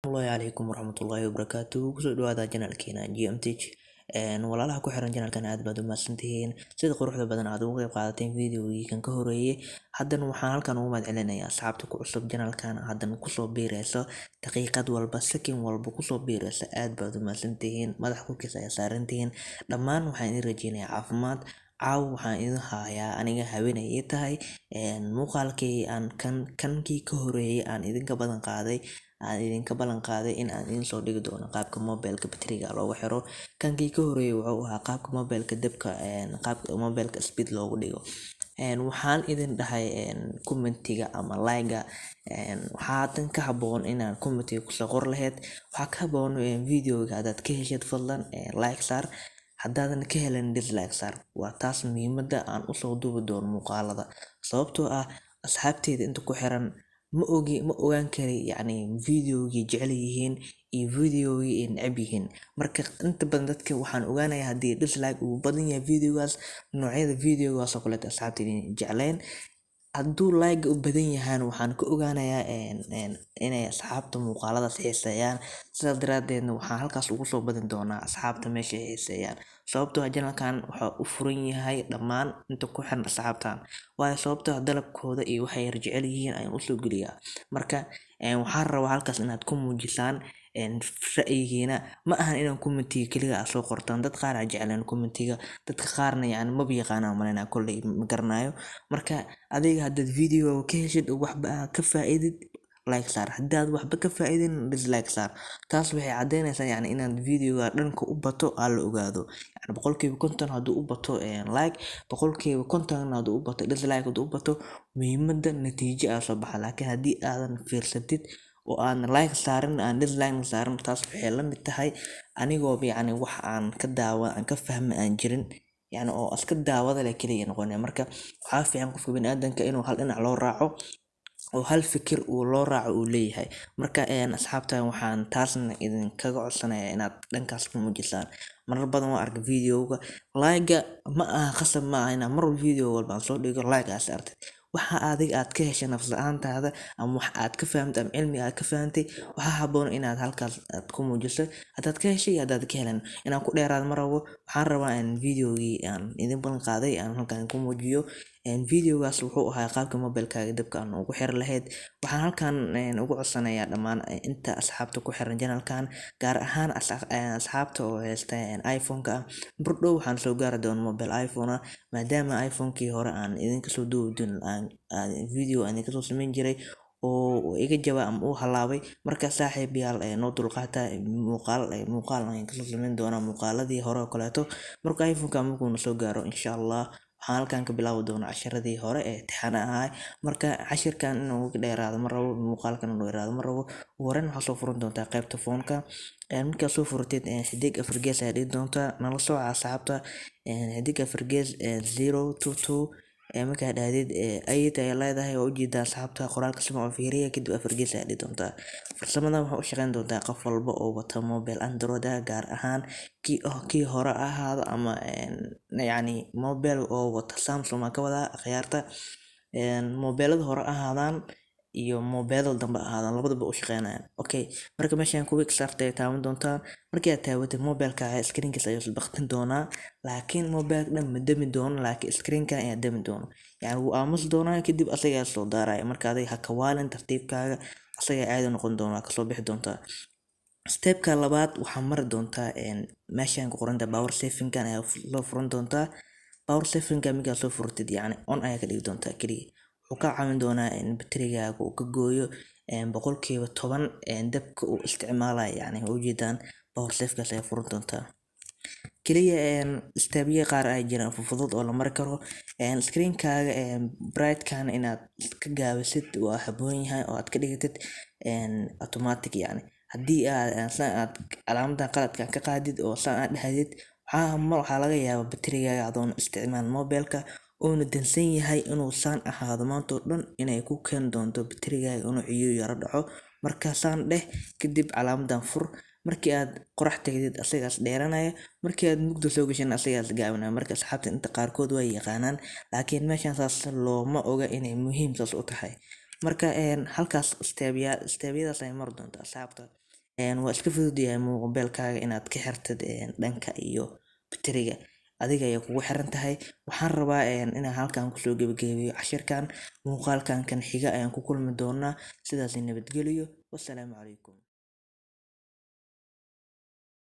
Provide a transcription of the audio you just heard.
Asalaamu calaykum waraxmatullaahi wabarakaatuh. Kusoo dhawaada channelkeena GMTech. Walaalaha ku xiran channelkan aad baad u mahadsantihiin sida quruxda badan aad uga qayb qaadateen videogii kan ka horeeyay. Haddana waxaan halkan ugu mahadcelinayaa asxaabta ku cusub channelkan haddana kusoo biirayso daqiiqad walba sakin walba kusoo biirayso aad baad u mahadsantihiin. Madax kulkiis ayaa saarantihiin. Dhammaan waxaan idin rajeynayaa caafimaad. Caawa waxaan idin hayaa aniga haweeney ii tahay muuqaalkii aan kankii ka horeeyay aan idinka ballan qaaday in aan idin soo dhigi doono qaabka mobilka bateriga loogu xiro. Kankii ka horeeyay wuxuu ahaa qaabka mobilka dabka qaabka mobilka speed loogu dhigo. Waxaan idin dhahay commentiga ama like-ga waxaa ka haboon inaan commentiga kusoo qor lahayd. Waxaa ka haboon videoga hadaad ka heshid fadlan like saar, haddaadan ka helin dislike saar. Waa taas muhiimadda aan usoo duubi doono muuqaalada, sababtoo ah asxaabteyda inta ku xiran ma ogaan kari videogii jecel yihiin iyo videogii ay neceb yihiin. Marka inta badan dadka waxaan ogaanayaa haddii dislike uu badan yahay videogaas, noocyada videogaas oo kaleeto asxaabteyda jecleen. Hadduu like u badan yahay waxaan ka ogaanayaa inay asxaabta muuqaaladaas xiiseeyaan. Sidaas daraadeedna waxaan halkaas ugu soo badin doonaa asxaabta meesha ay xiiseeyaan, sababtoo ah channelkan wuxuu u furan yahay dhammaan inta ku xiran asxaabtan. Waayo sababtoo ah dalabkooda iyo waxay jecel yihiin ayaan usoo geliyaa. Marka waxaan rabaa halkaas inaad ku muujisaan ra'yigiina. Ma ahan inaan commentiga kaliya aad soo qortaan, dad qaar jeclaan commentiga, dadka qaarna maba yaqaanaan malaynaa kolley ma garanayo. Marka adiga haddaad video ka heshid waxba ka faa'iidid like saar, haddaad waxba ka faa'iidin dislike saar. Taas waxay cadeynaysaa inaad videoga dhanka u bato aan la ogaado. Boqolkiiba 50 hadduu u bato like, boqolkiiba 50 hadduu u bato dislike, hadduu u bato muhiimadda natiijo ayaa soo baxa. Laakiin haddii aadan fiirsatid oo aan like saarin aan dislike saarin, taas waxay la mid tahay anigoo wax aan ka fahmay aan jirin oo iska daawada leh kaliya noqonaya. Marka waxaa fiican qofka bini'aadamka inuu hal dhinac loo raaco oo hal fikir loo raaco uu leeyahay. Marka asxaabta waxaan taasna idinkaga codsanayaa inaad dhankaas ku muujisaan. Marar badan waan arkay videoga like-ga ma aha qasab ma aha inaan mar walba video walba aan soo dhigo like aad saartid. Waxa adiga aad ka heshay nafs ahaantaada ama wax aad ka fahamtay ama cilmi aad ka fahantay, waxaa haboon inaad halkaas aad ku muujiso. Haddaad ka heshay iyo haddaad ka helin inaan ku dheeraado ma rabo. Waxaan rabaa in videogii aan idin ballan qaaday aan halkan ku muujiyo. Videogaas wuxuu ahaa qaabka mobilkaaga dabka aan ugu xiri lahayd. Waxaan halkan ugu codsanayaa dhammaan inta asxaabta ku xiran channelkan, gaar ahaan asxaabta oo haysta iPhone-ka. Bardhow waxaan soo gaari doonaa mobile iPhone ah, maadaama iPhone-kii hore aan idinka soo duubi doonin video aan idinka soo samayn jiray oo iga jabay ama uu halaabay. Marka saaxiibayaal noo dulqaata, muuqaal aan kasoo samayn doonaa muuqaaladii hore oo kaleeto. Marka iPhone-ka markuu na soo gaaro insha Allah waxaan halkan ka bilaabi doonaa casharadii hore ee imtixaan ahaa. Marka cashirkan inuu uga dheeraado ma rabo, muuqaalkan inuu dheeraado ma rabo. Ugu horreyn waxaad soo furan doontaa qaybta phone-ka. Markaad soo furatid xidig afar gees ayaa dhigi doontaa, nala sooca asxaabta xidig afar gees 022 markaad dhahdid ayid ayaa leedahay oo ujeedaa asxaabta qoraalka sima oo fiiriya kadib afar gees ayaa dhigi doontaa. Farsamadan waxay u shaqeyn doontaa qof walba oo wata mobile Android ah, gaar ahaan kii hore ahaado ama mobile oo wata Samsung ka wada akhyaarta. Mobilada hore ahaadaan iyo mobilada dambe ahaadaan labadaba u shaqeynayaan. Okay, marka meeshaan quick start ay taaban doontaa. Markii aad taawatid mobilka screen-kiisa ayuu isbaqtin doonaa, laakiin mobilka dhan ma dami doono, laakiin screen-ka ayaa dami doono. Wuu aamusi doonaa kadib asaga ayaa soo daaraya. Marka adiga ha ka waalin tartiibkaaga, asaga caadi noqon doona ka soo bixi doontaa. Step-ka labaad waxaa mari doontaa meeshaan ku qoran power saving-kan ayaa loo furan doontaa. Power saving-ka markaad soo furatid on ayaa ka dhigi doontaa kaliya. Wuxuu ka caawin doonaa in baterigaaga uu ka gooyo boqolkiiba 10 dabka uu isticmaalayo. Ujeedaan power save-kaas ayaa furan doontaa. Kaliya step-yada qaar ay jiraan fudud oo la mari karo. Screen-kaaga bright-kan inaad ka gaabisid waa haboon yahay oo aad ka dhigtid automatic. Haddii aad calaamadan qaladka ka qaadid oo saan aad dhahdid waxaa laga yaabaa baterigaaga adoon isticmaal mobilka uuna dansan yahay inuu saan ahaado maanta oo dhan inay ku keeni doonto baterigaaga inuu ciyo yara dhaco. Marka saan dheh kadib calaamadan fur. Markii aad qorax tagtid asagaas dheeranaya, markii aad mugdi soo gashin asagaas gaabinaya. Marka asxaabta inta qaarkood way yaqaanaan, laakiin meeshaan saas looma oga inay muhiim saas u tahay. Marka halkaas step-yadaas ay mari doontaa asxaabta. waa iska fudud yahay mobilkaaga inaad ka xirtid dhanka iyo bateriga, adiga ayay kugu xiran tahay. Waxaan rabaa inaan halkan kusoo gabagabeeyo cashirkan. Muuqaalkan kan xiga ayaan ku kulmi doonaa. Sidaas nabadgelyo. Wassalaamu calaykum.